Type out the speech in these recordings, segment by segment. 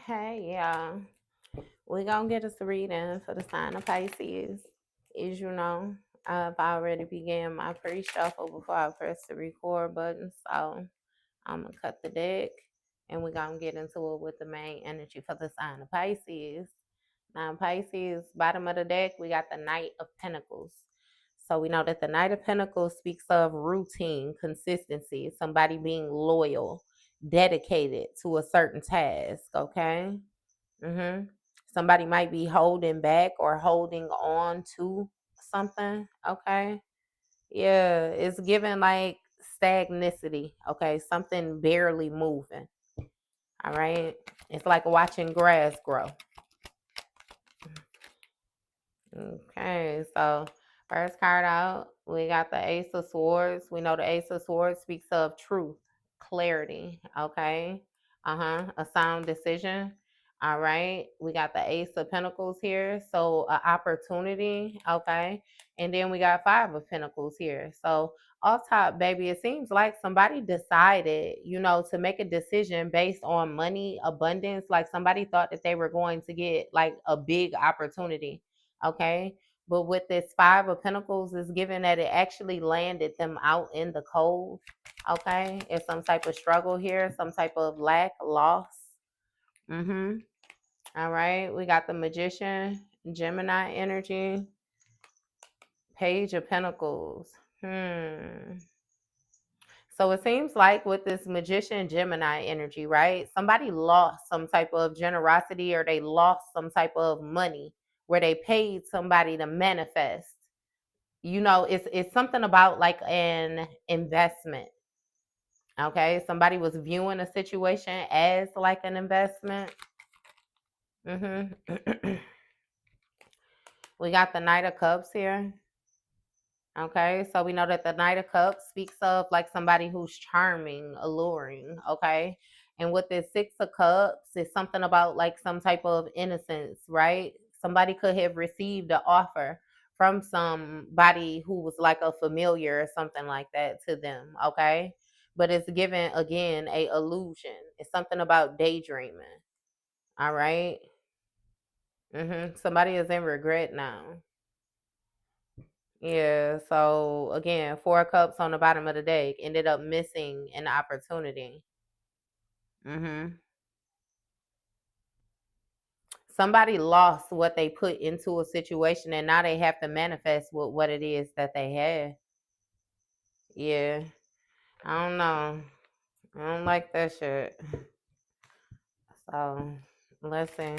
Hey, yeah. We gonna get us a reading for the sign of Pisces. As you know, I've already began my pre-shuffle before I press the record button, so I'm gonna cut the deck and we're gonna get into it with the main energy for the sign of Pisces. Now, Pisces, bottom of the deck, we got the Knight of Pentacles. So we know that the Knight of Pentacles speaks of routine, consistency, somebody being loyal, dedicated to a certain task, okay? hmm Somebody might be holding back or holding on to something. Okay. Yeah. It's given like stagnicity. Okay. Something barely moving. All right. It's like watching grass grow. Okay, so first card out, we got the Ace of Swords. We know the Ace of Swords speaks of truth, clarity. Okay, a sound decision. All right, we got the Ace of Pentacles here, so an opportunity. Okay, and then we got Five of Pentacles here. So off top, baby, it seems like somebody decided, to make a decision based on money, abundance. Like somebody thought that they were going to get like a big opportunity. Okay. But with this Five of Pentacles, is given that it actually landed them out in the cold. Okay. It's some type of struggle here, some type of lack, loss. All right. We got the Magician, Gemini energy, Page of Pentacles. So it seems like with this Magician Gemini energy, right? Somebody lost some type of generosity or they lost some type of money where they paid somebody to manifest. It's something about like an investment. Okay. Somebody was viewing a situation as like an investment. hmm We got the Knight of Cups here. Okay, so we know that the Knight of Cups speaks of like somebody who's charming, alluring. Okay, and with this Six of Cups, it's something about like some type of innocence, right? Somebody could have received an offer from somebody who was like a familiar or something like that to them. Okay, but it's given again a illusion. It's something about daydreaming. All right. Somebody is in regret now. Yeah, so again, Four of Cups on the bottom of the deck ended up missing an opportunity. hmm Somebody lost what they put into a situation and now they have to manifest with what it is that they had. Yeah, I don't know. I don't like that shit. So, listen.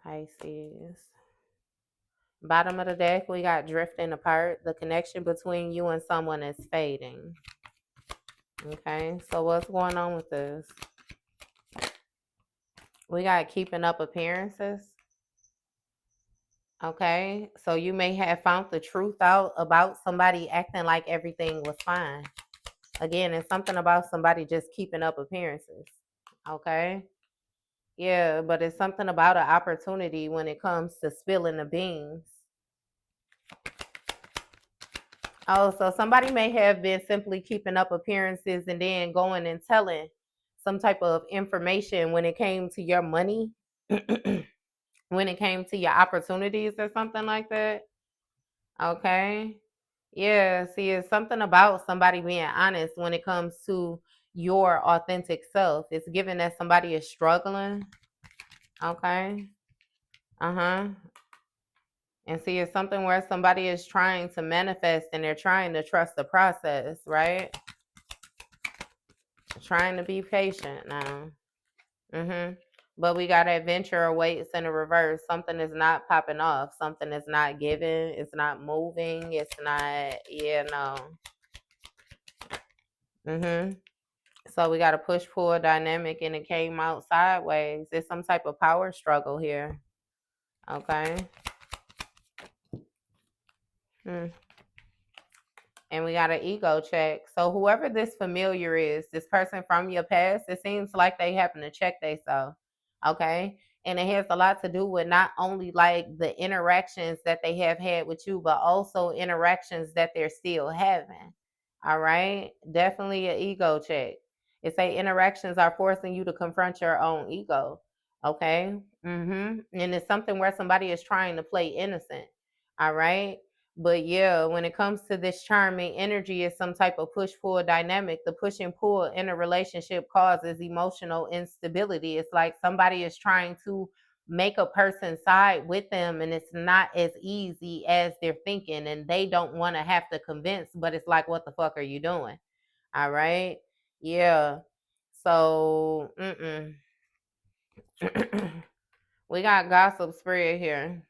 Pisces. Bottom of the deck, we got drifting apart. The connection between you and someone is fading. Okay, so what's going on with this? We got keeping up appearances. Okay, so you may have found the truth out about somebody acting like everything was fine. Again, it's something about somebody just keeping up appearances. Okay, yeah, but it's something about an opportunity when it comes to spilling the beans. Oh, so somebody may have been simply keeping up appearances and then going and telling some type of information when it came to your money, when it came to your opportunities or something like that. Okay. Yeah, see, it's something about somebody being honest when it comes to your authentic self. It's given that somebody is struggling. Okay. Uh-huh. And see, it's something where somebody is trying to manifest and they're trying to trust the process, right? Trying to be patient now. But we got adventure awaits in the reverse. Something is not popping off. Something is not giving. It's not moving. It's not, no. So we got a push pull dynamic and it came out sideways. There's some type of power struggle here. Okay. Hmm. And we got an ego check. So whoever this familiar is, this person from your past, it seems like they happen to check themselves. Okay. And it has a lot to do with not only like the interactions that they have had with you, but also interactions that they're still having. All right. Definitely an ego check. It say interactions are forcing you to confront your own ego. Okay. And it's something where somebody is trying to play innocent. All right. But yeah, when it comes to this charming energy, is some type of push pull dynamic. The push and pull in a relationship causes emotional instability. It's like somebody is trying to make a person side with them, and it's not as easy as they're thinking, and they don't want to have to convince, but it's like, what the fuck are you doing? All right. Yeah. So, we got gossip spread here.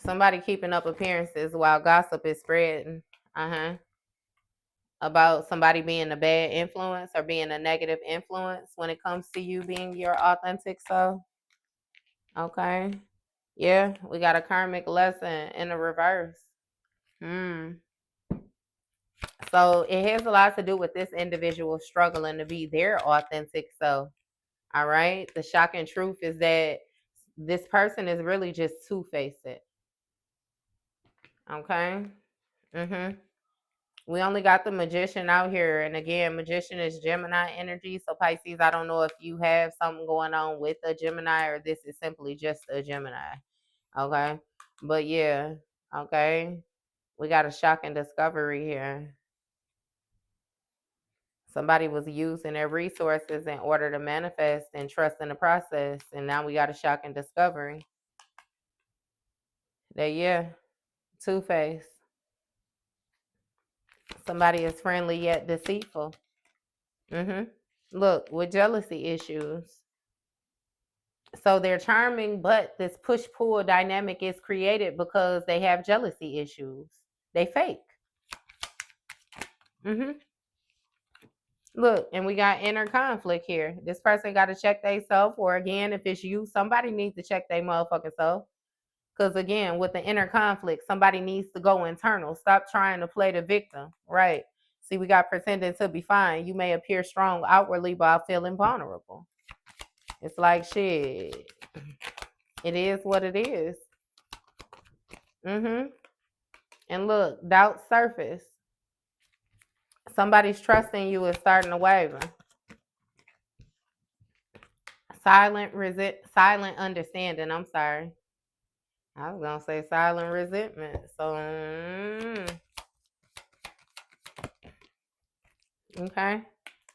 Somebody keeping up appearances while gossip is spreading. About somebody being a bad influence or being a negative influence when it comes to you being your authentic self. Okay. Yeah, we got a karmic lesson in the reverse. So it has a lot to do with this individual struggling to be their authentic self. All right. The shocking truth is that this person is really just two-faced. Okay. We only got the magician out here. And again, magician is Gemini energy. So Pisces, I don't know if you have something going on with a Gemini or this is simply just a Gemini. Okay. But yeah. Okay. We got a shocking discovery here. Somebody was using their resources in order to manifest and trust in the process. And now we got a shocking discovery. That yeah, two-faced. Somebody is friendly yet deceitful. Look, with jealousy issues. So they're charming, but this push-pull dynamic is created because they have jealousy issues. They fake. Look, and we got inner conflict here. This person got to check themselves, or again, if it's you, somebody needs to check their motherfucking self. Because again, with the inner conflict, somebody needs to go internal. Stop trying to play the victim. Right. See, we got pretending to be fine. You may appear strong outwardly while feeling vulnerable. It's like shit. It is what it is. And look, doubt surface. Somebody's trusting you is starting to waver. Silent understanding. I'm sorry. I was gonna say silent resentment. So okay.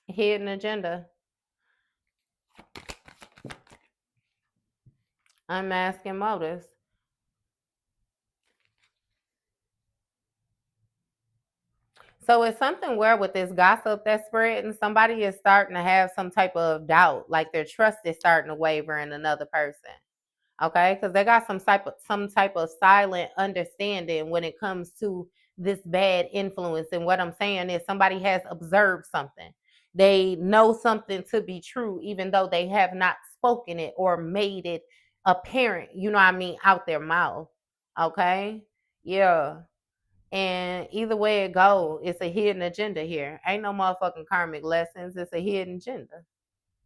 Hidden agenda. Unmasking motives. So it's something where with this gossip that's spreading, somebody is starting to have some type of doubt, like their trust is starting to waver in another person. Okay, because they got some type of silent understanding when it comes to this bad influence. And what I'm saying is somebody has observed something. They know something to be true, even though they have not spoken it or made it apparent, you know what I mean, out their mouth. Okay. Yeah. And either way it go, it's a hidden agenda here. Ain't no motherfucking karmic lessons. It's a hidden agenda.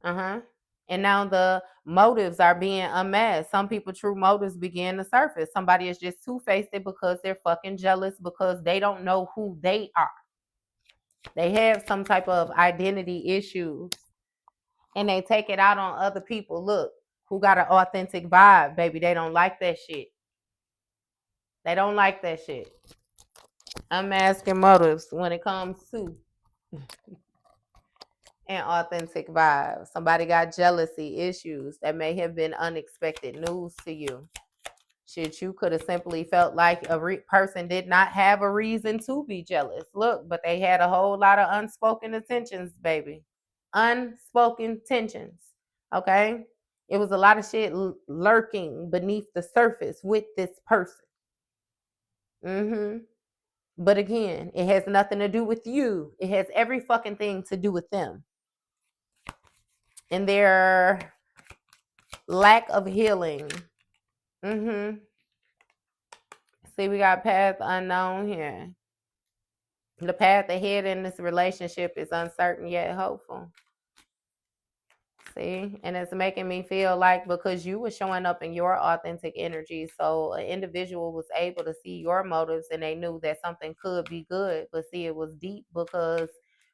And now the motives are being unmasked. Some people true motives begin to surface. Somebody is just two-faced because they're fucking jealous because they don't know who they are. They have some type of identity issues and they take it out on other people. Look, who got an authentic vibe, baby. They don't like that shit. They don't like that shit. Unmasking motives when it comes to an authentic vibe. Somebody got jealousy issues that may have been unexpected news to you. Shit, you could have simply felt like a person did not have a reason to be jealous. Look, but they had a whole lot of unspoken intentions, baby. Unspoken tensions. Okay? It was a lot of shit lurking beneath the surface with this person. But again, it has nothing to do with you. It has every fucking thing to do with them. And their lack of healing. See, we got path unknown here. The path ahead in this relationship is uncertain yet hopeful. See, and it's making me feel like because you were showing up in your authentic energy, so an individual was able to see your motives and they knew that something could be good. But see, it was deep because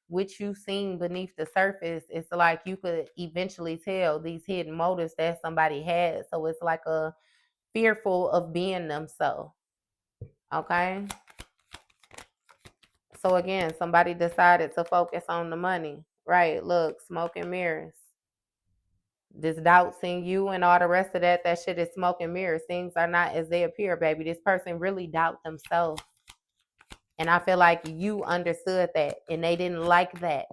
what you seen beneath the surface, it's like you could eventually tell these hidden motives that somebody had. So it's like a fearful of being themselves. Okay. So again, somebody decided to focus on the money. Right. Look, smoke and mirrors. This doubts in you and all the rest of that shit is smoke and mirrors. Things are not as they appear, baby. This person really doubt themselves. And I feel like you understood that and they didn't like that.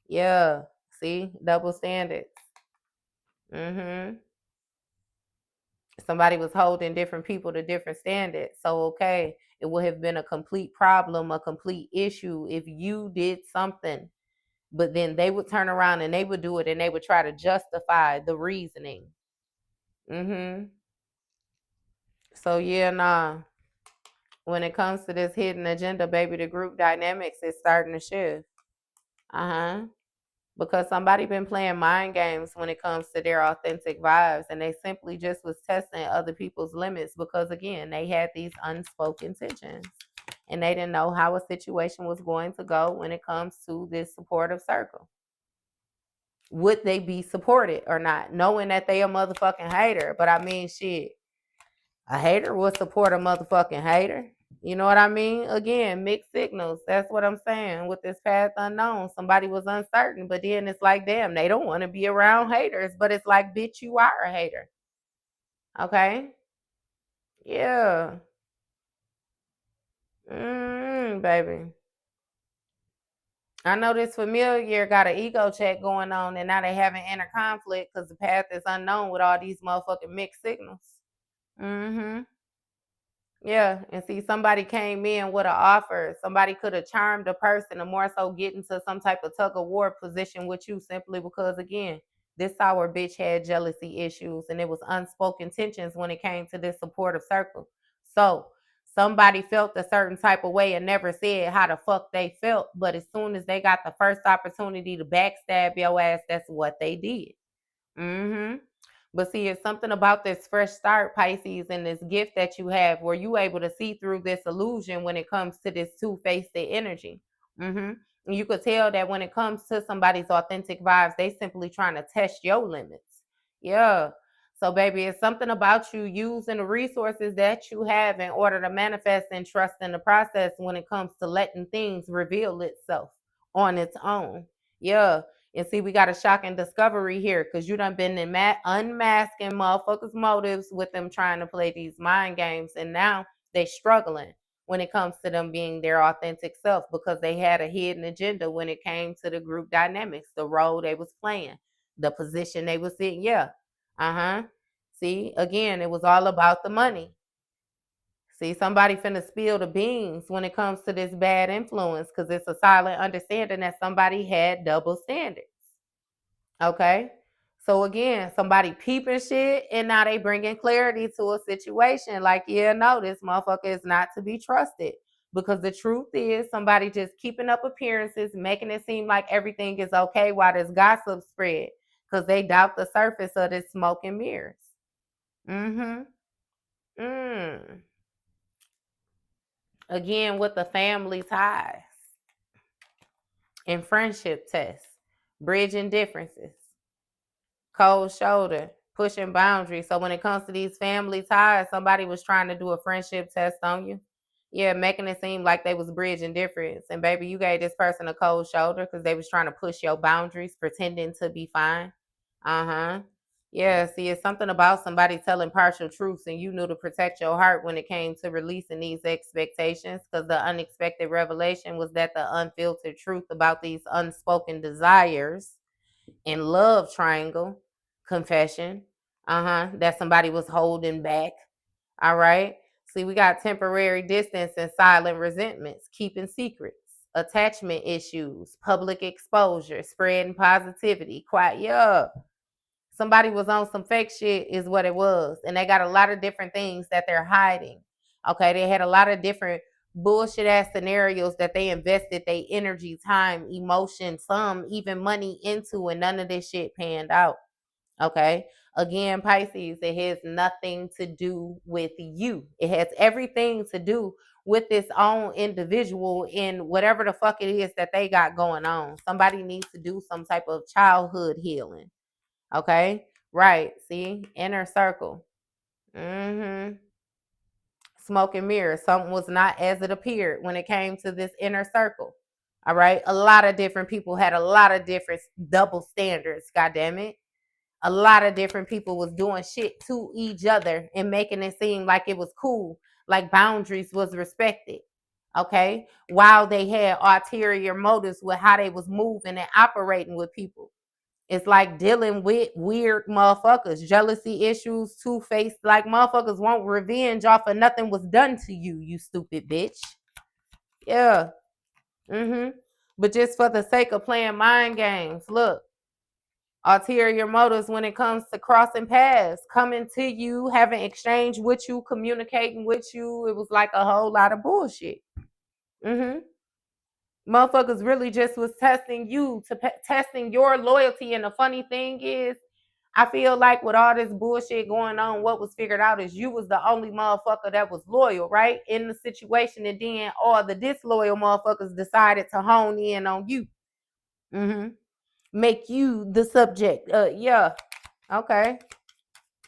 Yeah. See? Double standards. Mm-hmm. Somebody was holding different people to different standards. So okay, it would have been a complete problem, a complete issue if you did something, but then they would turn around and they would do it and they would try to justify the reasoning. Mm-hmm. So yeah, nah. When it comes to this hidden agenda, baby, the group dynamics is starting to shift. Uh-huh. Because somebody been playing mind games when it comes to their authentic vibes, and they simply just was testing other people's limits because again, they had these unspoken tensions. And they didn't know how a situation was going to go when it comes to this supportive circle. Would they be supported or not? Knowing that they a motherfucking hater. But I mean shit. A hater will support a motherfucking hater. You know what I mean? Again, mixed signals. That's what I'm saying with this path unknown. Somebody was uncertain, but then it's like, damn, they don't want to be around haters. But it's like, bitch, you are a hater. Okay? Yeah. Baby. I know this familiar got an ego check going on, and now they having inner conflict because the path is unknown with all these motherfucking mixed signals. Mm-hmm. Yeah, and see, somebody came in with an offer. Somebody could have charmed a person to more so get into some type of tug of war position with you simply because, again, this sour bitch had jealousy issues and it was unspoken tensions when it came to this supportive circle. So somebody felt a certain type of way and never said how the fuck they felt. But as soon as they got the first opportunity to backstab your ass, that's what they did. Mm-hmm. But see, it's something about this fresh start, Pisces, and this gift that you have where you able to see through this illusion when it comes to this two-faced energy. Mm-hmm. And you could tell that when it comes to somebody's authentic vibes, they simply trying to test your limits. Yeah. So, baby, it's something about you using the resources that you have in order to manifest and trust in the process when it comes to letting things reveal itself on its own. Yeah. And see, we got a shocking discovery here because you done been unmasking motherfuckers' motives with them trying to play these mind games. And now they struggling when it comes to them being their authentic self because they had a hidden agenda when it came to the group dynamics, the role they was playing, the position they was in. Yeah. Uh-huh. See, again, it was all about the money. See, somebody finna spill the beans when it comes to this bad influence because it's a silent understanding that somebody had double standards. Okay. So again, somebody peeping shit and now they bringing clarity to a situation. Like, yeah, no, this motherfucker is not to be trusted. Because the truth is somebody just keeping up appearances, making it seem like everything is okay while this gossip spread. Because they doubt the surface of this smoke and mirrors. Mm-hmm. Mm. Again, with the family ties and friendship tests, bridging differences. Cold shoulder, pushing boundaries. So when it comes to these family ties, somebody was trying to do a friendship test on you. Yeah, making it seem like they was bridging difference. And baby, you gave this person a cold shoulder because they was trying to push your boundaries, pretending to be fine. Uh-huh. Yeah, see, it's something about somebody telling partial truths and you knew to protect your heart when it came to releasing these expectations because the unexpected revelation was that the unfiltered truth about these unspoken desires in love triangle confession, that somebody was holding back. All right, see, we got temporary distance and silent resentments, keeping secrets, attachment issues, public exposure, spreading positivity, quiet. Yeah, somebody was on some fake shit is what it was, and they got a lot of different things that they're hiding. Okay, they had a lot of different bullshit ass scenarios that they invested their energy, time, emotion, some even money into, and none of this shit panned out. Okay. Again, Pisces, it has nothing to do with you. It has everything to do with its own individual in whatever the fuck it is that they got going on. Somebody needs to do some type of childhood healing. Okay. Right. See, inner circle. Mm-hmm. Smoke and mirrors. Something was not as it appeared when it came to this inner circle. All right. A lot of different people had a lot of different double standards. God damn it. A lot of different people was doing shit to each other and making it seem like it was cool, like boundaries was respected. Okay. While they had ulterior motives with how they was moving and operating with people. It's like dealing with weird motherfuckers, jealousy issues, two-faced, like motherfuckers want revenge off of nothing was done to you, you stupid bitch. Yeah. But just for the sake of playing mind games, look, ulterior motives when it comes to crossing paths, coming to you, having exchange with you, communicating with you. It was like a whole lot of bullshit. Motherfuckers really just was testing you testing your loyalty. And the funny thing is, I feel like with all this bullshit going on, what was figured out is you was the only motherfucker that was loyal, right? In the situation, and then all the disloyal motherfuckers decided to hone in on you. Make you the subject. Yeah. Okay.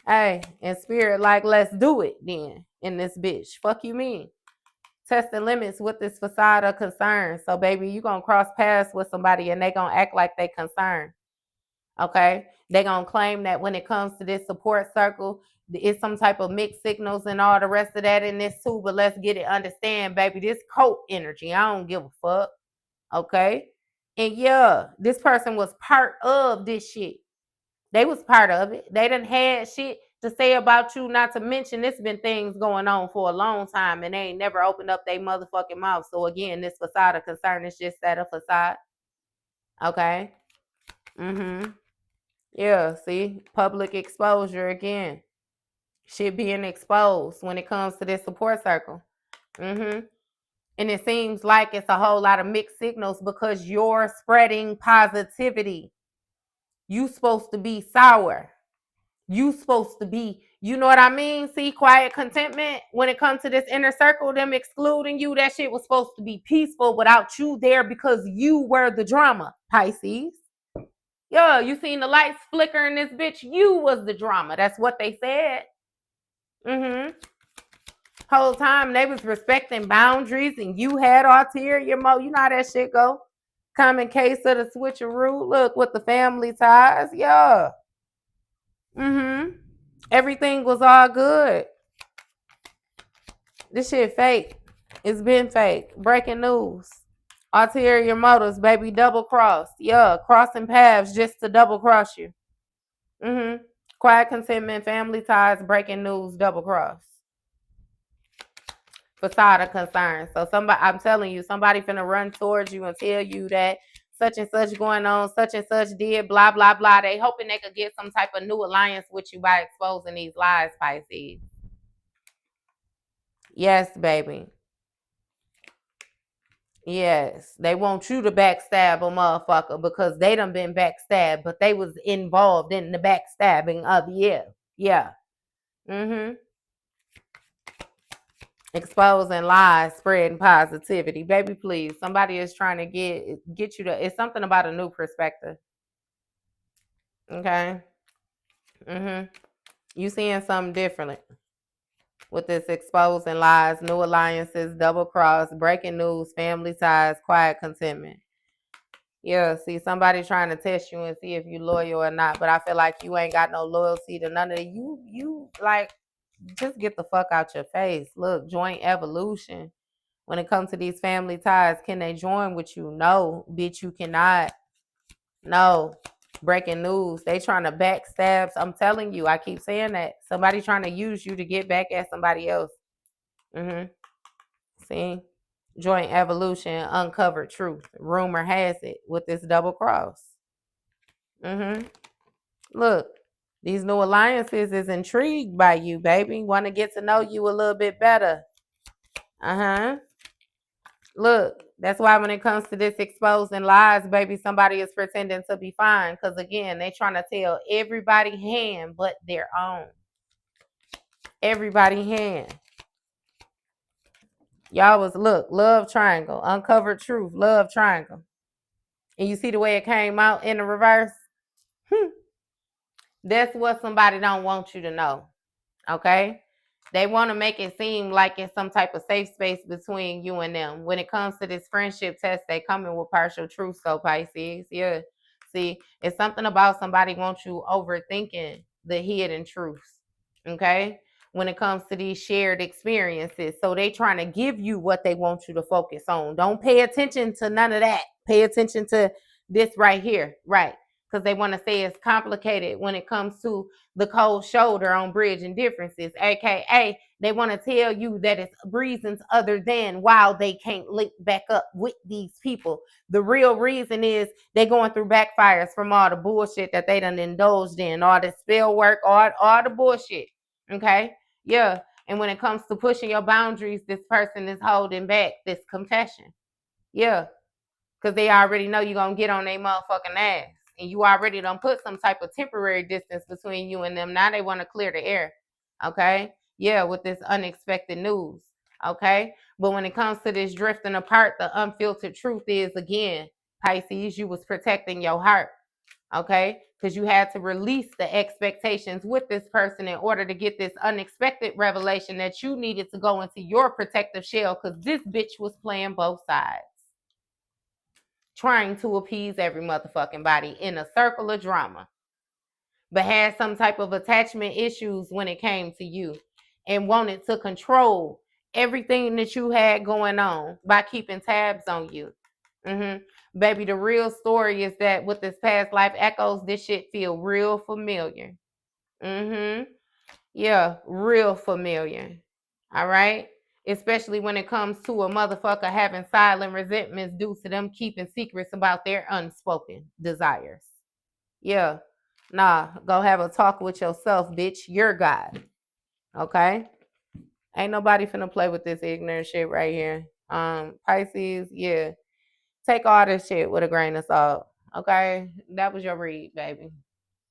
Hey, in spirit, like, let's do it then in this bitch. Fuck you mean? Testing limits with this facade of concern. So, baby, you gonna cross paths with somebody and they gonna act like they concerned. Okay? They gonna claim that when it comes to this support circle, it's some type of mixed signals and all the rest of that in this too. But let's get it understand, baby. This cult energy. I don't give a fuck. Okay? And yeah, this person was part of this shit. They was part of it. They done had shit to say about you, not to mention it's been things going on for a long time and they ain't never opened up their motherfucking mouth. So again, this facade of concern is just that, a facade. Okay. Yeah, see, public exposure again. Shit being exposed when it comes to this support circle. And it seems like it's a whole lot of mixed signals because you're spreading positivity. You supposed to be sour. You supposed to be, you know what I mean? See, quiet contentment when it comes to this inner circle, them excluding you, that shit was supposed to be peaceful without you there because you were the drama, Pisces. Yeah, you seen the lights flicker in this bitch. You was the drama. That's what they said. Whole time they was respecting boundaries and you had ulterior motive. You know how that shit go. Common case of the switcheroo. Look, with the family ties. Yeah. Everything was all good. This shit fake. It's been fake. Breaking news. Ulterior motives, baby. Double cross. Yeah, crossing paths just to double cross you. Quiet contentment, family ties, breaking news, double cross. Facade of concern. So somebody, I'm telling you, somebody finna run towards you and tell you that such and such going on, such and such did, blah, blah, blah. They hoping they could get some type of new alliance with you by exposing these lies, Pisces. Yes, baby. Yes, they want you to backstab a motherfucker because they done been backstabbed, but they was involved in the backstabbing of yeah. Exposing lies, spreading positivity. Baby, please. Somebody is trying to get you to, it's something about a new perspective. Okay. You seeing something different with this exposing lies, new alliances, double cross, breaking news, family ties, quiet contentment. Yeah, see, somebody trying to test you and see if you loyal or not. But I feel like you ain't got no loyalty to none of it. You like, just get the fuck out your face. Look, joint evolution. When it comes to these family ties, can they join with you? No, bitch, you cannot. No. Breaking news. They trying to backstab. I'm telling you, I keep saying that. Somebody trying to use you to get back at somebody else. See? Joint evolution, uncovered truth. Rumor has it with this double cross. Look, these new alliances is intrigued by you, baby. Want to get to know you a little bit better. Look, That's why when it comes to this exposing lies, baby, somebody is pretending to be fine. Because again, they trying to tell everybody hand but their own. Everybody hand. Y'all was, look, love triangle, uncovered truth, love triangle. And you see the way it came out in the reverse? That's what somebody don't want you to know. Okay? They want to make it seem like it's some type of safe space between you and them. When it comes to this friendship test, they come in with partial truth. So Pisces, yeah. See, it's something about somebody wants you overthinking the hidden truths. Okay? When it comes to these shared experiences. So they trying to give you what they want you to focus on. Don't pay attention to none of that. Pay attention to this right here. Right. Because they want to say it's complicated when it comes to the cold shoulder on bridging differences, aka they want to tell you that it's reasons other than why they can't link back up with these people. The real reason is they're going through backfires from all the bullshit that they done indulged in, all the spell work, all the bullshit. Okay, yeah. And when it comes to pushing your boundaries, this person is holding back this confession. Yeah, because they already know you're gonna get on their motherfucking ass. And you already done put some type of temporary distance between you and them. Now they want to clear the air. Okay? Yeah, with this unexpected news. Okay? But when it comes to this drifting apart, the unfiltered truth is, again, Pisces, you was protecting your heart. Okay? Because you had to release the expectations with this person in order to get this unexpected revelation that you needed to go into your protective shell, because this bitch was playing both sides, trying to appease every motherfucking body in a circle of drama, but had some type of attachment issues when it came to you and wanted to control everything that you had going on by keeping tabs on you. Baby, the real story is that with this past life echoes, this shit feel real familiar. Yeah, real familiar. All right? Especially when it comes to a motherfucker having silent resentments due to them keeping secrets about their unspoken desires. Yeah. Nah, go have a talk with yourself, bitch. You're God. Okay? Ain't nobody finna play with this ignorant shit right here. Pisces, yeah. Take all this shit with a grain of salt. Okay? That was your read, baby.